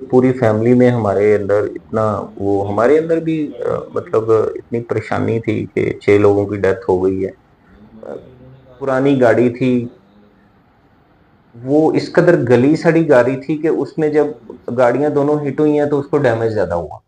पूरी फैमिली में हमारे अंदर इतना वो हमारे अंदर भी मतलब इतनी परेशानी थी कि 6 लोगों की डेथ हो गई है। अ, पुरानी गाड़ी थी, वो इस कदर गली-सड़ी गाड़ी थी कि उसमें जब गाड़ियाँ दोनों हिट हुई हैं तो उसको डैमेज ज़्यादा हुआ।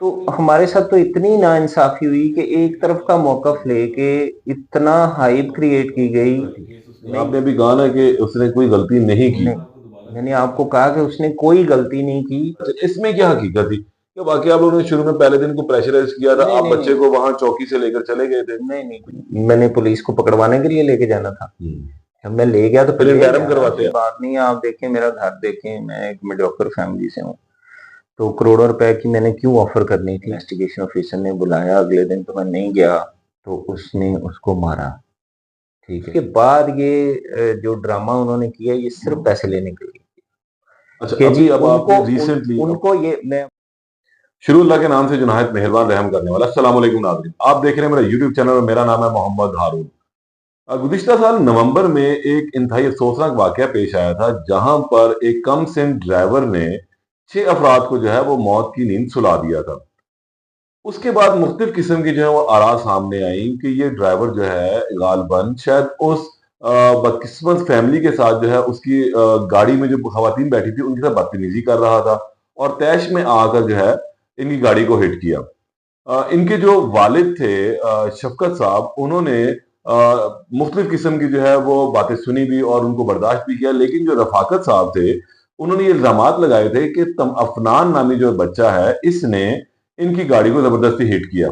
तो हमारे साथ तो इतनी नाइंसाफ़ी हुई कि एक तरफ का मौक़िफ़ लेके इतना हाइप क्रिएट की गई। नहीं, आपने अभी कहा ना कि उसने कोई गलती नहीं की। नहीं, मैंने आपको कहा कि उसने कोई गलती नहीं की। अच्छा, इसमें क्या हकीकत थी? क्या वाक़ई आप लोगों ने शुरू में पहले दिन को प्रेशराइज़ किया था, नहीं, आप नहीं, बच्चे नहीं। को वहाँ चौकी से लेकर चले गए थे? नहीं, नहीं, मैंने पुलिस को पकड़वाने के लिए लेके जाना था। हुँ। जब मैं ले गया तो फिर फिर ले इंटरम गया ना, करवाते कोई आप? बात नहीं है। आप देखें, मेरा घर देखें, मैं एक मीडियोकर फैमिली से हूँ। तो करोड़ों रुपए की मैंने क्यों ऑफ़र करनी थी? इन्वेस्टिगेशन ऑफ़िसर ने बुलाया अगले दिन तो मैं नहीं गया, तो उसने उसको मारा, ठीक है? उसके बाद ये जो ड्रामा उन्होंने किया ये सिर्फ़ पैसे लेने के लिए अच्छा, कि जी अभी अब उनको आपने उन रिसेंटली उनको ये मैं शुरू-अल्लाह के नाम से जो निहायत मेहरबान रहम करने वाला। अस्सलाम वालेकुम नाज़रीन। आप देख रहे हैं मेरा यूट्यूब चैनल और मेरा नाम है मोहम्मद हारून। गुज़िश्ता साल नवंबर में एक इंतहाई अफ़सोसनाक वाक़या पेश आया था, जहाँ पर एक कम सिन ड्राइवर ने 6 अफ़राद को जो है वो मौत की नींद सुला दिया था। उसके बाद मुख्तलिफ़ किस्म की जो है वो आरा सामने आई कि ये ड्राइवर जो है ग़ालिबन शायद उस बदकिस्मत फ़ैमिली के साथ जो है उसकी गाड़ी में जो ख़वातीन बैठी थी उनके साथ बदतमीज़ी कर रहा था और तैश में आकर जो है इनकी गाड़ी को हिट किया। इनके जो वालिद थे शफ़क़त साहब उन्होंने मुख्तलिफ़ किस्म की जो है वो बातें सुनी भी और उनको बर्दाश्त भी किया, लेकिन जो रफ़ाकत साहब थे, उन्होंने ये इल्ज़ामात लगाए थे कि अफ़नान नामी जो बच्चा है, इसने इनकी गाड़ी को ज़बरदस्ती हिट किया।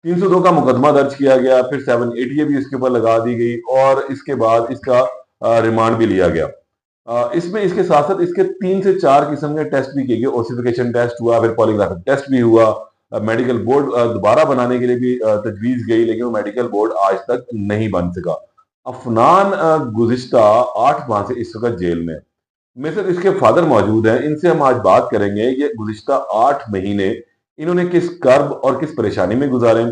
302 का मुकदमा दर्ज किया गया, फिर 780 भी इसके ऊपर लगा दी गई और इसके बाद इसका रिमांड भी लिया गया। इसमें इसके साथ-साथ इसके 3 से 4 किस्म के टेस्ट भी किए गए, ओसिफिकेशन टेस्ट हुआ, फिर पॉलीग्राफिक टेस्ट भी हुआ। मेडिकल बोर्ड दोबारा बनाने के लिए भी तजवीज़ गई, लेकिन वो मेडिकल बोर्ड आज तक नहीं बन सका। अफ़नान गुज़िश्ता 8 माह से इस वक़्त जेल में है। मेरे साथ इसके फादर मौजूद हैं, इनसे हम आज बात करेंगे कि गुज़िश्ता 8 महीने इन्होंने किस कर्ब और किस परेशानी में गुज़ारे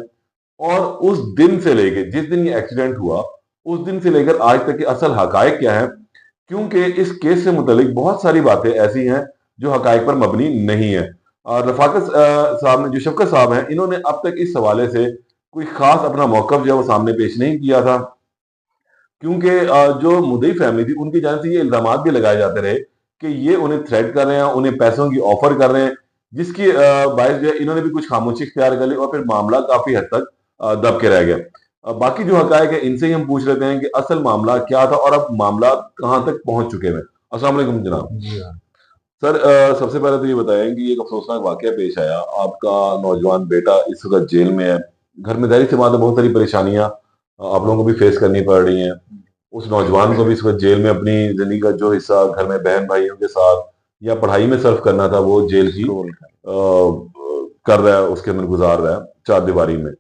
और उस दिन से लेके जिस दिन ये एक्सीडेंट हुआ, उस दिन से लेकर आज तक के असल हक़ाइक़ क्या हैं? क्योंकि इस केस से मुतल्लिक बहुत सारी बातें ऐसी हैं जो हक़ाइक़ पर मबनी नहीं है। रफ़ाकत साहब ने जो शफ़क़त साहब हैं, इन्होंने अब तक इस हवाले से कोई ख़ास अपना मौक़िफ़ जो है वो सामने पेश नहीं किया था। क्योंकि जो मुद्दई फैमिली थी उनकी जानिब से ये इल्ज़ामात भी लगाए जाते रहे कि ये उन्हें थ्रेट कर रहे हैं, उन्हें पैसों की ऑफ़र कर रहे हैं, जिसकी बाइस जो है इन्होंने भी कुछ खामोशी इख्तियार कर ली और फिर मामला काफ़ी हद तक दब के रह गया। बाकी जो हक़ाइक़ है इनसे ही हम पूछ लेते हैं कि असल मामला क्या था और अब मामला कहाँ तक पहुँच चुके हैं? अस्सलाम वालेकुम जनाब। जी हाँ। सर सबसे पहले तो ये बताएँ कि एक अफ़सोसनाक वाक़या पेश आया, आपका नौजवान बेटा इस वक़्त जेल में है। घर में ज़ाहिर-सी बात है बहुत सारी परेशानियाँ आप लोगों को भी फ़ेस करनी पड़ रही हैं। उस नौजवान को भी इस वक़्त जेल में अपनी ज़िंदगी का जो हिस्सा घर में बहन-भाइयों के साथ या पढ़ाई में सर्फ़ करना था, वो जेल की स्क्रोल कर कर रहा है, उसके अंदर गुज़ार रहा है, चारदीवारी में।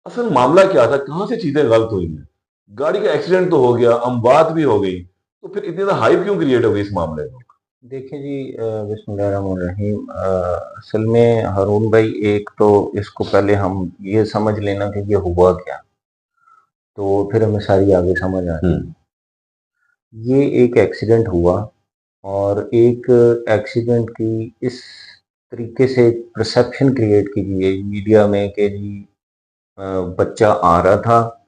असल मामला क्या था? कहाँ से चीज़ें गलत हुई हैं? गाड़ी का एक्सीडेंट तो हो गया, अमवात भी हो गई, तो फिर इतनी ज़्यादा हाइप क्यों क्रिएट हो गई इस मामले में? देखिए जी, बिस्मिल्लाहिर्रहमानिर्रहीम। असल में हारून भाई, एक तो इसको पहले हम ये समझ लेना कि ये हुआ क्या, तो फिर हमें सारी आगे समझ आ हुँ, जाएगी। ये एक एक्सीडेंट हुआ और एक एक्सीडेंट की इस तरीके से परसेप्शन क्रिएट की गई मीडिया में कि जी अ, बच्चा आ रहा था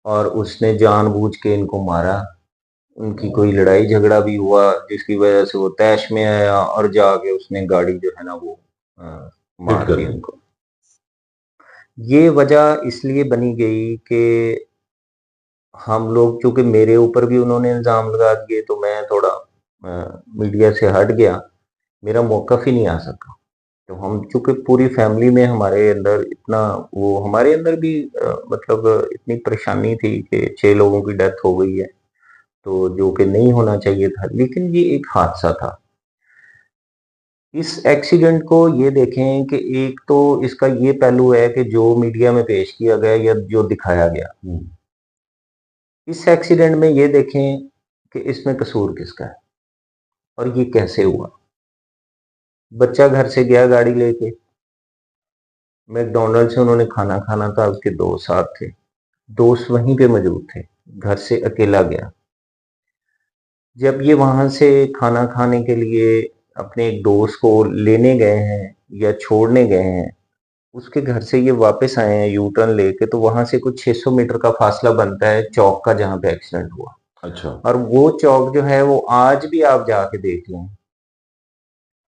और उसने जानबूझ के इनको मारा। उनकी कोई लड़ाई झगड़ा भी हुआ जिसकी वजह से वो तैश में आया और जाके उसने गाड़ी जो है ना वो अ, हिट मार कर दी दी। उनको। ये वजह इसलिए बनी गई कि हम लोग, चूँकि मेरे ऊपर भी उन्होंने इल्ज़ाम लगा दिए तो मैं थोड़ा मीडिया से हट गया, मेरा मौक़िफ़ ही नहीं आ सका। तो हम चूँकि पूरी फैमिली में हमारे अंदर इतना वो हमारे अंदर भी मतलब इतनी परेशानी थी कि 6 लोगों की डेथ हो गई है, तो जो कि नहीं होना चाहिए था, लेकिन ये एक हादसा था। इस एक्सीडेंट को ये देखें कि एक तो इसका ये पहलू है कि जो मीडिया में पेश किया गया या जो दिखाया गया। हुँ, इस एक्सीडेंट में ये देखें कि इसमें कसूर किसका है और ये कैसे हुआ। बच्चा घर से गया गाड़ी लेके, मैकडॉनल्ड से उन्होंने खाना खाना था, उसके दोस्त साथ थे। दोस्त वहीं पे मौजूद थे, घर से अकेला गया। जब ये वहाँ से खाना खाने के लिए अपने एक दोस्त को लेने गए हैं या छोड़ने गए हैं, उसके घर से ये वापस आए हैं यू टर्न लेके, तो वहां से कुछ 600 मीटर का फासला बनता है चौक का जहां पे एक्सीडेंट हुआ। अच्छा। और वो चौक जो है वो आज भी आप जाके देख लें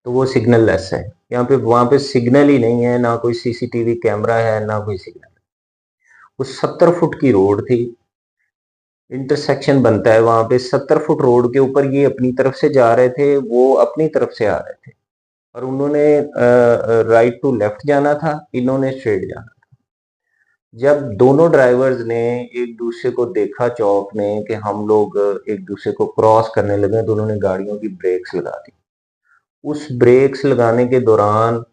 तो वो सिग्नल लेस है। यहाँ पे वहां पे सिग्नल ही नहीं है, ना कोई सीसीटीवी कैमरा है, ना कोई सिग्नल। वो 70 फुट की रोड थी, इंटरसेक्शन बनता है वहां पे। 70 फुट रोड के ऊपर ये अपनी तरफ से जा रहे थे, वो अपनी तरफ से आ रहे थे, और उन्होंने राइट टू लेफ्ट जाना था, इन्होंने स्ट्रेट जाना। जब दोनों ड्राइवर्स ने एक दूसरे को देखा चौक में कि हम लोग एक दूसरे को क्रॉस करने लगे, तो उन्होंने गाड़ियों की ब्रेक्स लगा दी। उस ब्रेक्स लगाने के दौरान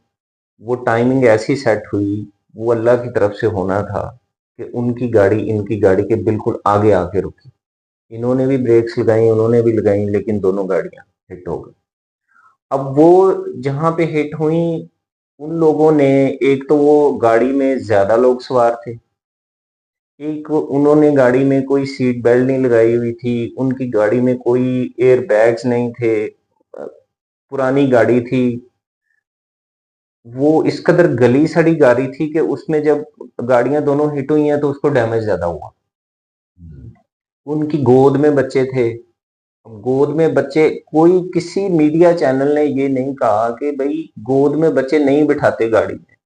वो टाइमिंग ऐसी सेट हुई, वो अल्लाह की तरफ से होना था कि उनकी गाड़ी इनकी गाड़ी के बिल्कुल आगे आके रुकी। इन्होंने भी ब्रेक्स लगाई, उन्होंने भी लगाई, लेकिन दोनों गाड़ियां हिट हो गई। अब वो जहां पे हिट हुई, उन लोगों ने, एक तो वो गाड़ी में ज्यादा लोग सवार थे, एक उन्होंने गाड़ी में कोई सीट बेल्ट नहीं लगाई हुई थी, उनकी गाड़ी में कोई एयर बैग्स नहीं थे, पुरानी गाड़ी थी, वो इस कदर गली सड़ी गाड़ी थी कि उसमें जब गाड़ियां दोनों हिट हुई हैं तो उसको डैमेज ज्यादा हुआ। उनकी गोद में बच्चे थे। गोद में बच्चे, कोई किसी मीडिया चैनल ने ये नहीं कहा कि भाई गोद में बच्चे नहीं बिठाते गाड़ी में,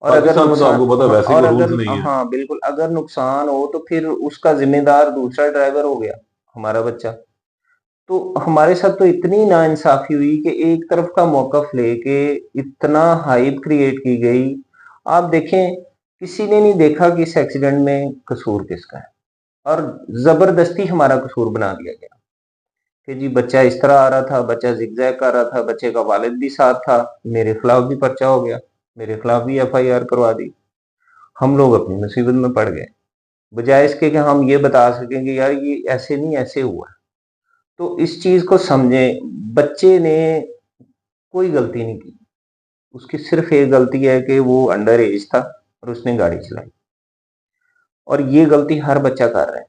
और अगर पाकिस्तान में तो नुकसान, आपको पता है हाँ, वैसे और कोई रूल्स अगर, नहीं है। हाँ बिल्कुल, अगर नुकसान हो तो फिर उसका जिम्मेदार दूसरा ड्राइवर हो गया, हमारा बच्चा। तो हमारे साथ तो इतनी नाइंसाफी हुई कि एक तरफ का मौकफ लेके इतना हाइप क्रिएट की गई। आप देखें, किसी ने नहीं देखा कि इस एक्सीडेंट में कसूर किसका है, और जबरदस्ती हमारा कसूर बना दिया गया कि जी बच्चा इस तरह आ रहा था, बच्चा जिगजैग कर रहा था, बच्चे का वालिद भी साथ था, मेरे खिलाफ भी पर्चा हो गया, मेरे खिलाफ भी एफआईआर करवा दी। हम लोग अपनी मुसीबत में पड़ गए, बजाय इसके कि हम ये बता सकें कि यार ये ऐसे नहीं, ऐसे हुआ। तो इस चीज को समझें, बच्चे ने कोई गलती नहीं की, उसकी सिर्फ एक गलती है कि वो अंडर एज था और उसने गाड़ी चलाई, और ये गलती हर बच्चा कर रहा है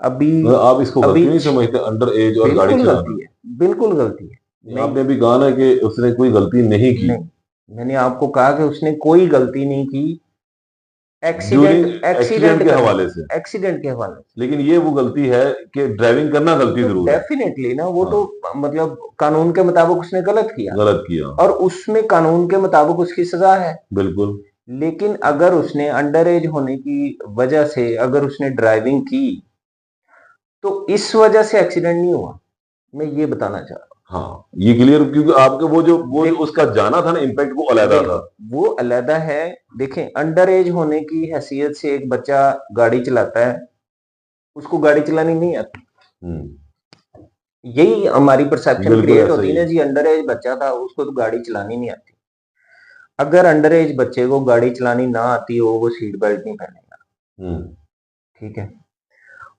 अभी। मतलब आप इसको अभी गलती नहीं समझते, अंडर एज और गाड़ी बिल्कुल चलाना? गलती है, बिल्कुल गलती है। नहीं, आपने अभी कहा ना कि उसने कोई गलती नहीं की। नहीं, मैंने आपको कहा कि उसने कोई गलती नहीं की, ड्यूरिंग एक्सीडेंट, एक्सीडेंट एक्सीडेंट के करने, हवाले से। एक्सीडेंट के हवाले से। लेकिन ये वो गलती है कि ड्राइविंग करना गलती तो जरूर है। डेफिनेटली ना, वो हाँ, तो मतलब कानून के मुताबिक उसने गलत किया, गलत किया। और उसमें कानून के मुताबिक उसकी सजा है। बिल्कुल। लेकिन अगर उसने अंडर एज होने की वजह से अगर उसने ड्राइविंग की, तो इस वजह से एक्सीडेंट नहीं हुआ, मैं ये बताना चाह रहा हाँ, ये क्लियर, क्योंकि आपके हूँ। वो जो उसका जाना था ना, इम्पैक्ट वो अलहदा था। बिल्कुल, वो अलग है। देखें, अंडर एज होने की हैसियत से एक बच्चा गाड़ी चलाता है, उसको गाड़ी चलानी नहीं आती, हम्म, यही हमारी परसेप्शन बिल्कुल क्रिएट ऐसा होती ही है है। ना जी, अंडर एज बच्चा था, उसको तो गाड़ी चलानी नहीं आती। अगर अंडर एज बच्चे को गाड़ी चलानी ना आती हो, वो सीट बेल्ट नहीं पहनेगा, हम्म, ठीक है,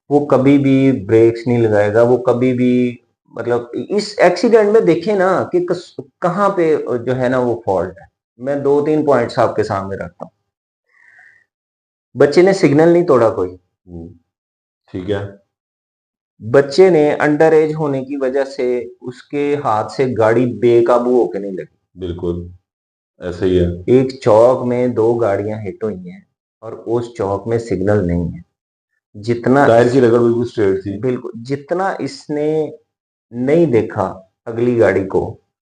वो कभी भी ब्रेक्स नहीं लगाएगा, वो कभी भी, मतलब इस एक्सीडेंट में देखें ना कि कहाँ पे जो है ना वो फॉल्ट है। मैं दो तीन पॉइंट्स आपके सामने रखता हूँ। बच्चे ने सिग्नल नहीं तोड़ा कोई, हम्म, ठीक है। बच्चे ने अंडर एज होने की वजह से उसके हाथ से गाड़ी बेकाबू होकर नहीं लगी। बिल्कुल ऐसा ही है। एक चौक में दो गाड़ियां हिट हुई हैं, और उस चौक में सिग्नल नहीं है। जितना टायर इस, की रगड़ बिल्कुल स्ट्रेट थी। बिल्कुल, जितना इसने नहीं देखा अगली गाड़ी को,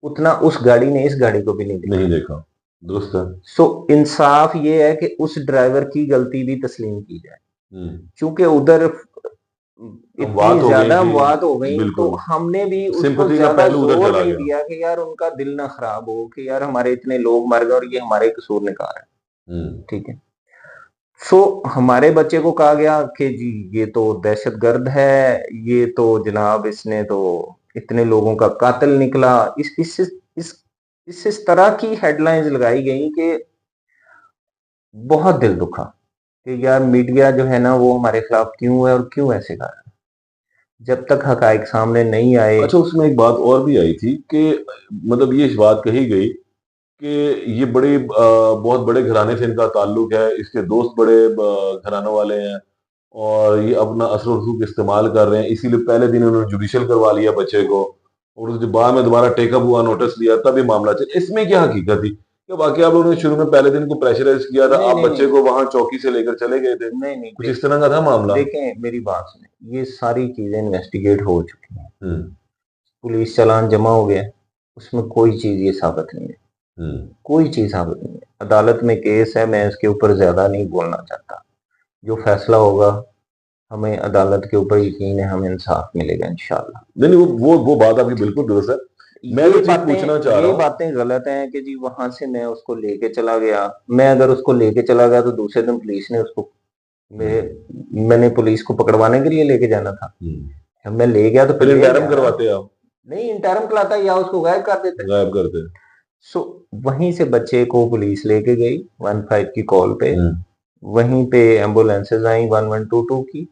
उतना उस गाड़ी ने इस गाड़ी को भी नहीं देखा। नहीं देखा, दुरुस्त है। सो इंसाफ ये है कि उस ड्राइवर की गलती भी तस्लीम की जाए, हम्म, क्योंकि उधर अब इतनी बात हो गई ज्यादा कि बात हो गई, तो बिल्कुल हमने भी उसको सिंपैथी का ज्यादा पहलू उधर जोर चला नहीं गया। दिया कि यार उनका दिल ना खराब हो कि यार हमारे इतने लोग मर गए और ये हमारे कसूर ने कहा है, हम्म, ठीक है। सो हमारे बच्चे को कहा गया कि जी ये तो दहशतगर्द है, ये तो जनाब इसने तो इतने लोगों का कातिल निकला, इस तरह की हेडलाइंस लगाई गई कि बहुत दिल दुखा कि यार मीडिया जो है ना वो हमारे खिलाफ क्यों है और क्यों ऐसे कर रहा है। जब तक हकाइक सामने नहीं आए। अच्छा, उसमें एक बात और भी आई थी कि मतलब ये इस बात कही गई कि ये बड़े बहुत बड़े घराने से इनका ताल्लुक है, इसके दोस्त बड़े घरानों वाले हैं, और ये अपना असर रसूख इस्तेमाल कर रहे हैं, इसीलिए पहले दिन उन्होंने जुडिशल करवा लिया बच्चे को, और जब बाद में दोबारा टेकअप हुआ, नोटिस लिया, तब ये मामला चला। इसमें क्या हकीकत थी? क्या वाकई आप लोगों ने शुरू में पहले दिन को प्रेशराइज किया था, नहीं आप नहीं बच्चे नहीं को वहां चौकी से लेकर चले गए थे? नहीं नहीं, कुछ इस तरह का था मामला? देखें मेरी बात सुने, ये सारी चीजें इन्वेस्टिगेट हो चुकी हैं, हम्म। पुलिस चालान जमा हो गया, उसमें कोई चीज ये साबित नहीं है, हम्म। कोई चीज साबित नहीं है। अदालत में केस है, मैं इसके ऊपर ज्यादा नहीं बोलना चाहता। जो फैसला होगा, हमें अदालत के ऊपर यकीन है, हमें इंसाफ मिलेगा इंशाल्लाह। नहीं नहीं, वो बात आपकी बिल्कुल दुरुस्त है। मैं जो चीज पूछना चाह रहा ये हूँ। बातें गलत हैं कि जी वहां से मैं उसको लेके चला गया। मैं अगर उसको लेके चला गया तो दूसरे दिन पुलिस ने उसको, मेरे, मैंने पुलिस को पकड़वाने के लिए लेके जाना था। जब मैं ले गया तो फिर फिर ले इंटरम गया ना। करवाते आप? नहीं, इंटरम कराता या उसको गायब कर देते। गायब करते? सो वहीं से बच्चे को पुलिस लेके गई 15 की कॉल पे। वहीं पे एम्बुलेंसेज आई 1122 की।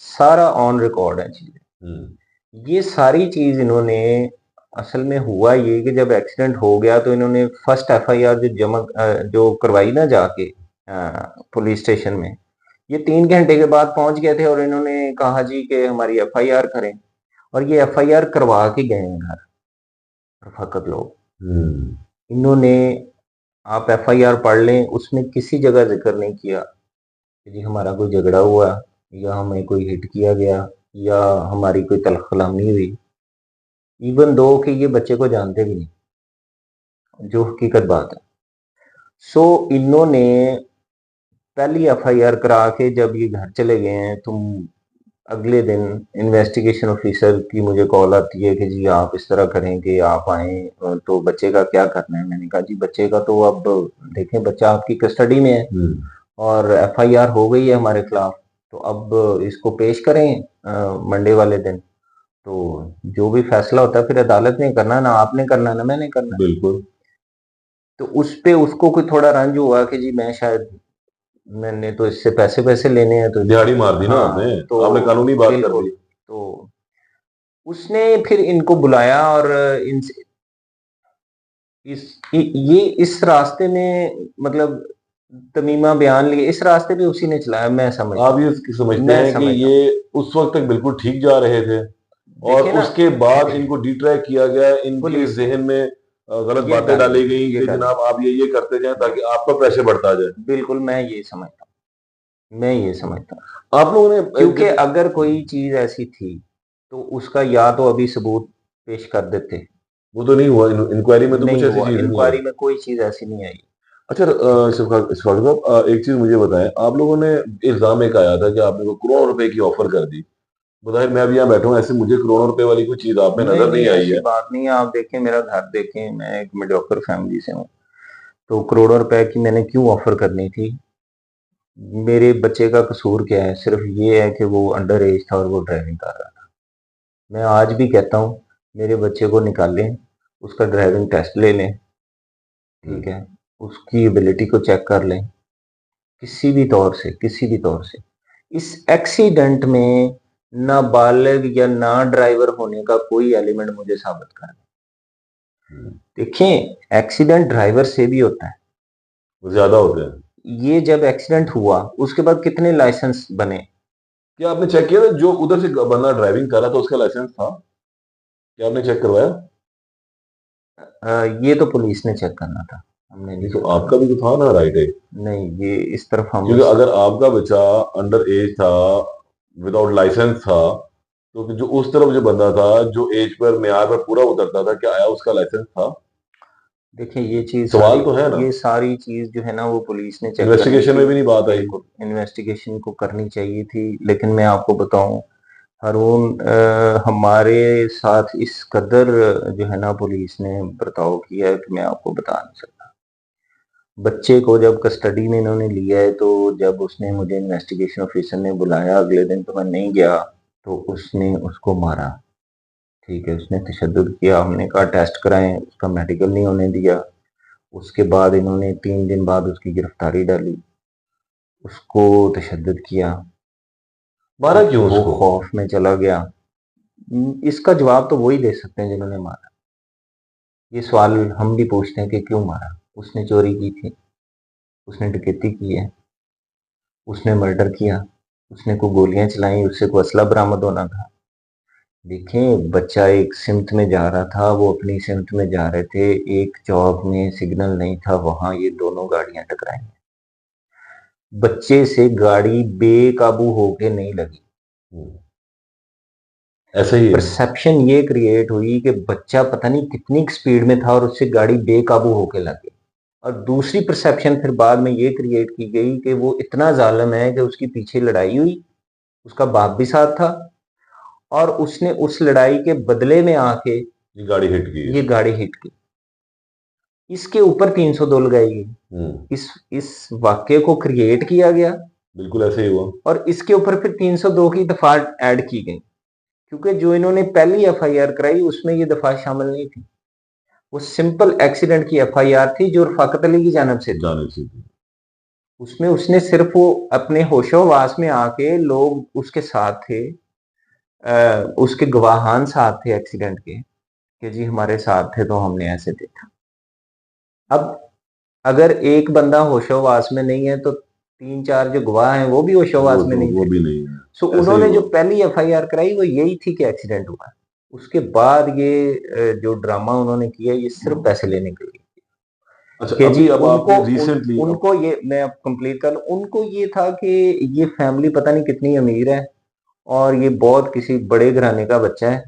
सारा ऑन रिकॉर्ड है चीजें। ये सारी चीज इन्होंने, असल में हुआ ये कि जब एक्सीडेंट हो गया तो इन्होंने फर्स्ट एफआईआर जो करवाई ना जाके पुलिस स्टेशन में, ये 3 घंटे के बाद पहुंच गए थे और इन्होंने कहा जी कि हमारी एफआईआर करें। और ये एफआईआर करवा के गए हैं घर फकत लोग। इन्होंने, आप एफआईआर पढ़ लें, उसमें किसी जगह जिक्र नहीं किया कि जी हमारा कोई झगड़ा हुआ, या हमें कोई हिट किया गया, या हमारी कोई तलख कलामी हुई। इवन दो कि ये बच्चे को जानते भी नहीं, जो हकीकत बात है। सो इन्होंने पहली एफआईआर करा के जब ये घर चले गए हैं, तुम, अगले दिन इन्वेस्टिगेशन ऑफिसर की मुझे कॉल आती है कि जी आप इस तरह करें कि आप आए, तो बच्चे का क्या करना है। मैंने कहा जी बच्चे का तो अब देखें, बच्चा आपकी कस्टडी में है और एफआईआर हो गई है हमारे खिलाफ, तो अब इसको पेश करें मंडे वाले दिन। तो जो भी फैसला होता है फिर अदालत ने करना, ना आपने करना ना मैंने करना। बिल्कुल। तो उस पे उसको कोई थोड़ा रंज हुआ कि जी मैं शायद, मैंने तो इससे पैसे पैसे लेने हैं तो, दिहाड़ी मार दी ना हाँ आपने। तो आपने कानूनी बात कर बिल्कुल। दी। तो उसने फिर इनको बुलाया और इनसे ये इस रास्ते में, मतलब तमीमा बयान लिए, इस रास्ते पे उसी ने चलाया, मैं समझता आप हूँ। ये समझते मैं हैं कि समझता हूँ, ये उस वक्त तक बिल्कुल ठीक जा रहे थे और देखिए ना, उसके बाद इनको डिट्रैक्ट किया गया, इनके पुलिस ने जहन में गलत ये बातें डाली, डाली गई ये कि डाली, जनाब आप ये करते जाएं ताकि बिल्कुल आपका प्रेशर बढ़ता जाए। बिल्कुल, मैं ये समझता हूँ, मैं ये समझता हूँ। आप लोगों ने क्योंकि जैसे अगर कोई चीज ऐसी थी तो उसका या तो अभी सबूत पेश कर देते। वो तो नहीं हुआ, इंक्वायरी में तो कुछ नहीं ऐसी हुआ, चीज नहीं आई। इंक्वायरी में कोई चीज ऐसी नहीं आई। अच्छा, ठीक है। इशफाक इशफाक साहब, एक चीज मुझे बताएं। आप लोगों ने इल्जाम एक आया था कि आपने को करोड़ों रुपए की ऑफर कर दी। बताए, मैं भी यहाँ बैठा हूँ, ऐसे मुझे करोड़ों रुपए वाली कोई चीज आप में नहीं नजर नहीं, नहीं आई ऐसी है। बात नहीं है। आप देखें मेरा घर देखें, मैं एक मीडियोकर फैमिली से हूँ, तो करोड़ों रुपए की मैंने क्यों ऑफर करनी थी? मेरे बच्चे का कसूर क्या है? सिर्फ ये है कि वो अंडर एज था और वो ड्राइविंग कर रहा था। मैं आज भी कहता हूँ मेरे बच्चे को निकालें, उसका ड्राइविंग टेस्ट ले लें, ठीक है, उसकी एबिलिटी को चेक कर लें, किसी भी तौर से, किसी भी तौर से। इस एक्सीडेंट में नाबालिग या ना ड्राइवर होने का कोई एलिमेंट मुझे साबित कर दें। देखें, एक्सीडेंट ड्राइवर से भी होता है। वो ज्यादा होते हैं। ये जब एक्सीडेंट हुआ उसके बाद कितने लाइसेंस बने? क्या आपने चेक किया था जो उधर से बंदा ड्राइविंग कर रहा था उसका लाइसेंस था? क्या आपने चेक करवाया? ये तो पुलिस ने चेक करना था, हमने नहीं नहीं तो चेक करना। आपका भी तो था ना, राइट है? नहीं, ये इस तरफ हम क्योंकि अगर आपका बच्चा अंडर एज था, विदाउट लाइसेंस था, तो जो उस तरफ जो बंदा था, जो एज पर म्यार पर पूरा उतरता था, क्या आया उसका लाइसेंस था? देखिए, ये चीज सारी, सवाल तो है ना। ये सारी चीज जो है ना वो पुलिस ने चेक करनी इन्वेस्टिगेशन थी। में भी नहीं बात आई। बिल्कुल इन्वेस्टिगेशन को करनी चाहिए थी, लेकिन मैं आपको बताऊं हारून, हमारे साथ इस कदर जो है ना पुलिस ने बर्ताव किया है कि मैं आपको बता नहीं सकता। बच्चे को जब कस्टडी में इन्होंने लिया है, तो जब उसने मुझे इन्वेस्टिगेशन ऑफिसर ने बुलाया अगले दिन, तो मैं नहीं गया, तो उसने उसको मारा। ठीक है, उसने तशद्दुद किया, हमने कहा टेस्ट कराएं, उसका मेडिकल नहीं होने दिया। उसके बाद इन्होंने 3 दिन बाद उसकी गिरफ्तारी डाली, उसको तशद्दुद किया, मारा क्यों वो उसको? खौफ में चला गया। इसका जवाब तो वही दे सकते हैं जिन्होंने मारा। ये सवाल हम भी पूछते हैं कि क्यों मारा? उसने चोरी की थी, उसने डकैती की है, उसने मर्डर किया, उसने को गोलियां चलाई, उससे को असला बरामद होना था। देखें, बच्चा एक सिमत में जा रहा था, वो अपनी सिमत में जा रहे थे, एक चौक में सिग्नल नहीं था, वहां ये दोनों गाड़ियां टकराई। बच्चे से गाड़ी बेकाबू होके नहीं लगी। ऐसा ही है। परसेप्शन ये क्रिएट हुई कि बच्चा पता नहीं कितनी स्पीड में था और उससे गाड़ी बेकाबू होके लग गई। और दूसरी परसेप्शन फिर बाद में ये क्रिएट की गई कि वो इतना जालिम है कि उसकी पीछे लड़ाई हुई, उसका बाप भी साथ था, और उसने उस लड़ाई के बदले में आके ये गाड़ी हिट की ये गाड़ी हिट की। इसके ऊपर 302 लगाई गई। इस वाक्य को क्रिएट किया गया, बिल्कुल ऐसे ही हुआ, और इसके ऊपर फिर 302 की दफा ऐड की गई, क्योंकि जो इन्होंने पहली एफआईआर कराई उसमें ये दफा शामिल नहीं थी। वो सिंपल एक्सीडेंट की एफआईआर थी जो रफाकत अली की जानब से थी। उसमें उसने सिर्फ वो अपने होशोवास में आके, लोग उसके साथ थे, उसके गवाहान साथ थे एक्सीडेंट के, कि जी हमारे साथ थे तो हमने ऐसे देखा। अब अगर एक बंदा होशोवास में नहीं है तो 3-4 जो गवाह हैं वो भी होशोवास में नहीं वो थे। भी नहीं है। सो उन्होंने जो पहली एफआईआर कराई वो यही थी कि एक्सीडेंट हुआ। उसके बाद ये जो ड्रामा उन्होंने किया ये सिर्फ पैसे लेने के लिए। अच्छा, कि जी अभी अब उनको आपने रिसेंटली उनको ये, मैं अब कंप्लीट कर लूं, उनको ये था कि ये फैमिली पता नहीं कितनी अमीर है और ये बहुत किसी बड़े घराने का बच्चा है,